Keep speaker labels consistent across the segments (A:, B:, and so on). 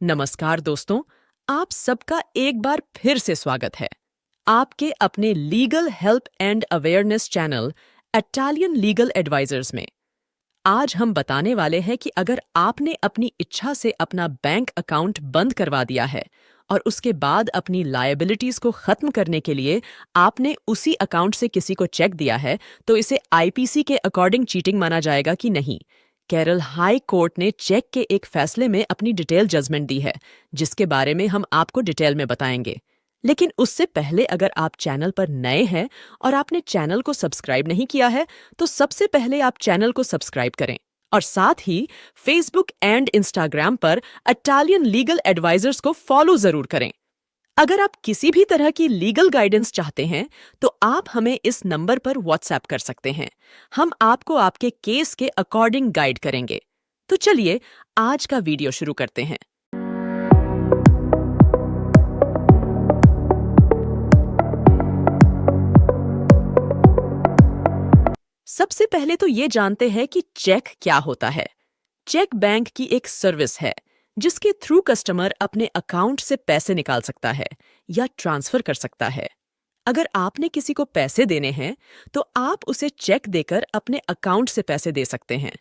A: नमस्कार दोस्तों, आप सबका एक बार फिर से स्वागत है आपके अपने legal help and awareness channel Italian legal advisers में। आज हम बताने वाले हैं कि अगर आपने अपनी इच्छा से अपना बैंक अकाउंट बंद करवा दिया है और उसके बाद अपनी लायबिलिटीज को खत्म करने के लिए आपने उसी अकाउंट से किसी को चेक दिया है, तो इसे आईपीसी के अकॉर्डिंग चीटिंग माना जाएगा कि नहीं। केरल हाई कोर्ट ने चेक के एक फैसले में अपनी डिटेल जजमेंट दी है, जिसके बारे में हम आपको डिटेल में बताएंगे। लेकिन उससे पहले अगर आप चैनल पर नए हैं और आपने चैनल को सब्सक्राइब नहीं किया है, तो सबसे पहले आप चैनल को सब्सक्राइब करें और साथ ही फेसबुक एंड इंस्टाग्राम पर इटालियन लीगल एडवाइजर्स को फॉलो जरूर करें। अगर आप किसी भी तरह की लीगल गाइडेंस चाहते हैं, तो आप हमें इस नंबर पर व्हाट्सएप कर सकते हैं। हम आपको आपके केस के अकॉर्डिंग गाइड करेंगे। तो चलिए आज का वीडियो शुरू करते हैं। सबसे पहले तो ये जानते हैं कि चेक क्या होता है। चेक बैंक की एक सर्विस है जिसके थ्रू कस्टमर अपने अकाउंट से पैसे निकाल सकता है या ट्रांसफर कर सकता है। अगर आपने किसी को पैसे देने हैं, तो आप उसे चेक देकर अपने अकाउंट से पैसे दे सकते हैं।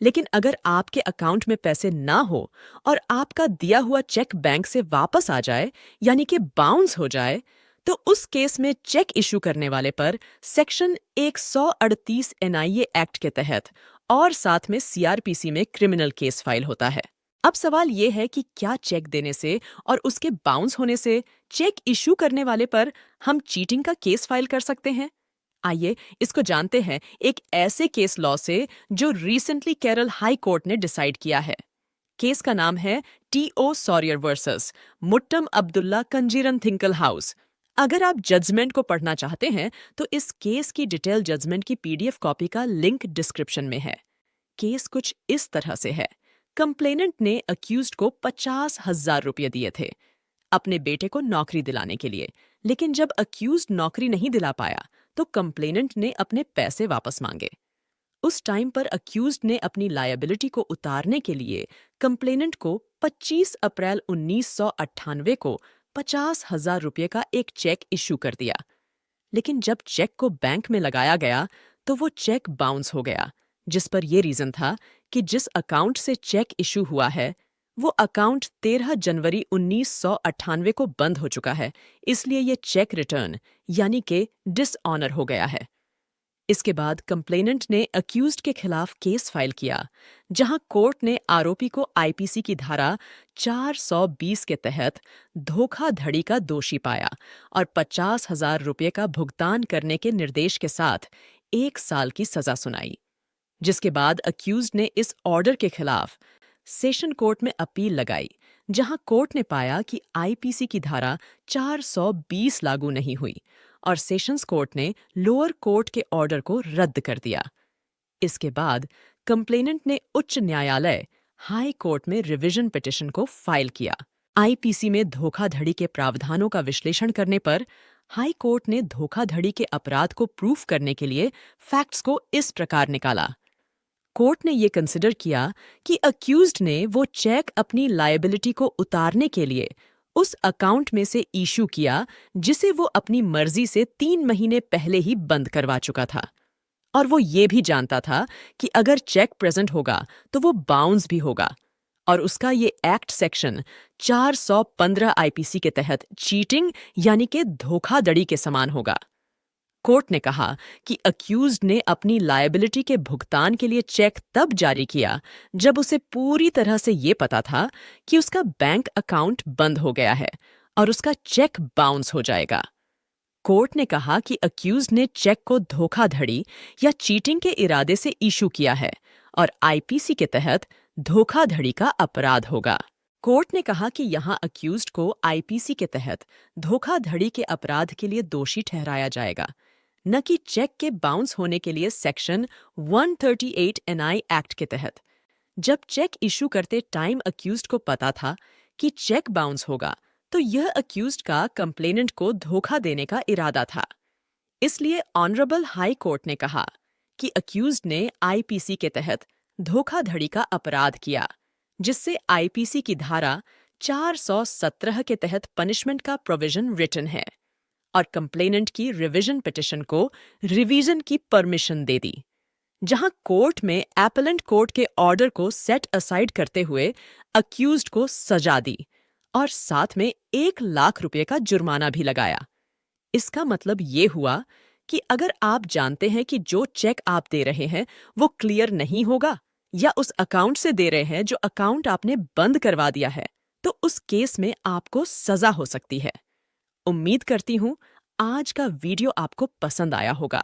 A: लेकिन अगर आपके अकाउंट में पैसे ना हो और आपका दिया हुआ चेक बैंक से वापस आ जाए, यानी कि बाउंस हो जाए, तो उस केस में चेक इशू करने वाले पर सेक्शन 138 एनआईए एक्ट के तहत और साथ में सीआरपीसी में क्रिमिनल केस फाइल होता है। अब सवाल ये है कि क्या चेक देने से और उसके बाउंस होने से चेक इशू करने वाले पर हम चीटिंग का केस फाइल कर सकते हैं? आइए इसको जानते हैं एक ऐसे केस लॉ से जो रिसेंटली केरल हाई कोर्ट ने डिसाइड किया है। केस का नाम है टी.ओ. सॉरियर वर्सेस मुट्टम अब्दुल्ला कंजीरन थिंकल हाउस। अगर आप जजमेंट को पढ़ना चाहते हैं, तो इस केस की डिटेल जजमेंट की पीडीएफ कॉपी का लिंक डिस्क्रिप्शन में है। केस कुछ इस तरह से है। कंप्लेनेंट ने अक्यूज्ड को 50,000 रुपये दिए थे अपने बेटे को नौकरी दिलाने के लिए, लेकिन जब अक्यूज्ड नौकरी नहीं दिला पाया, तो कंप्लेनेंट ने अपने पैसे वापस मांगे। उस टाइम पर अक्यूज्ड ने अपनी लायबिलिटी को उतारने के लिए कंप्लेनेंट को 25 अप्रैल 1998 को 50,000 रुपये का एक चेक इशू कर दिया। लेकिन जब चेक को बैंक में लगाया गया, तो वो चेक बाउंस हो गया, जिस पर यह रीजन था कि जिस अकाउंट से चेक इशू हुआ है, वो अकाउंट 13 जनवरी 1998 को बंद हो चुका है। इसलिए ये चेक रिटर्न यानी कि डिसऑनर हो गया है। इसके बाद कंप्लेनेंट ने अक्यूज्ड के खिलाफ केस फाइल किया, जहां कोर्ट ने आरोपी को आईपीसी की धारा 420 के तहत धोखाधड़ी का दोषी पाया और 50,000 रुपये का भुगतान करने के निर्देश के साथ 1 साल की सजा सुनाई। जिसके बाद अक्यूज्ड ने इस ऑर्डर के खिलाफ सेशन कोर्ट में अपील लगाई, जहां कोर्ट ने पाया कि आईपीसी की धारा 420 लागू नहीं हुई और सेशंस कोर्ट ने लोअर कोर्ट के ऑर्डर को रद्द कर दिया। इसके बाद कंप्लेनेंट ने उच्च न्यायालय हाई कोर्ट में रिवीजन पिटिशन को फाइल किया। आईपीसी में धोखाधड़ी के प्रावधानों का विश्लेषण करने पर हाई कोर्ट ने धोखाधड़ी के अपराध को प्रूफ करने के लिए फैक्ट्स को इस प्रकार निकाला। कोर्ट ने ये कंसिडर किया कि अक्यूज्ड ने वो चेक अपनी लायबिलिटी को उतारने के लिए उस अकाउंट में से इशू किया, जिसे वो अपनी मर्जी से 3 महीने पहले ही बंद करवा चुका था। और वो ये भी जानता था कि अगर चेक प्रेजेंट होगा तो वो बाउंस भी होगा और उसका ये एक्ट सेक्शन 415 आईपीसी के तहत चीटिंग यानी कि धोखाधड़ी के समान होगा। कोर्ट ने कहा कि अक्यूज्ड ने अपनी लायबिलिटी के भुगतान के लिए चेक तब जारी किया जब उसे पूरी तरह से ये पता था कि उसका बैंक अकाउंट बंद हो गया है और उसका चेक बाउंस हो जाएगा। कोर्ट ने कहा कि अक्यूज्ड ने चेक को धोखाधड़ी या चीटिंग के इरादे से इशू किया है और आईपीसी के तहत धोखाधड़ी का अपराध होगा। कोर्ट ने कहा कि यहाँ अक्यूज्ड को आईपीसी के तहत धोखाधड़ी के अपराध के लिए दोषी ठहराया जाएगा, न कि चेक के बाउंस होने के लिए सेक्शन 138 एनआई एक्ट के तहत। जब चेक इशू करते टाइम अक्यूज्ड को पता था कि चेक बाउंस होगा, तो यह अक्यूज्ड का कंप्लेनेंट को धोखा देने का इरादा था। इसलिए ऑनरेबल हाई कोर्ट ने कहा कि अक्यूज्ड ने आईपीसी के तहत धोखाधड़ी का अपराध किया, जिससे आईपीसी की धारा 417 के तहत पनिशमेंट का प्रोविजन रिटन है और कंप्लेनेंट की रिवीजन पिटिशन को रिवीजन की परमिशन दे दी, जहां कोर्ट में एपेलेंट कोर्ट के ऑर्डर को सेट असाइड करते हुए अक्यूज्ड को सजा दी और साथ में 1 लाख रुपए का जुर्माना भी लगाया। इसका मतलब ये हुआ कि अगर आप जानते हैं कि जो चेक आप दे रहे हैं वो क्लियर नहीं होगा या उस अकाउंट से दे रहे हैं जो अकाउंट आपने बंद करवा दिया है, तो उस केस में आपको सजा हो सकती है। उम्मीद करती हूँ आज का वीडियो आपको पसंद आया होगा।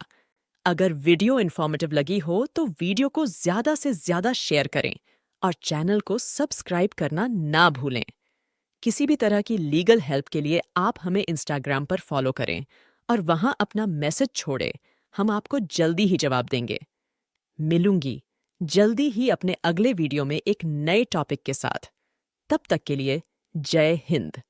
A: अगर वीडियो इन्फॉर्मेटिव लगी हो तो वीडियो को ज्यादा से ज्यादा शेयर करें और चैनल को सब्सक्राइब करना ना भूलें। किसी भी तरह की लीगल हेल्प के लिए आप हमें इंस्टाग्राम पर फॉलो करें और वहां अपना मैसेज छोड़ें। हम आपको जल्दी ही जवाब देंगे। मिलूंगी जल्दी ही अपने अगले वीडियो में एक नए टॉपिक के साथ। तब तक के लिए जय हिंद।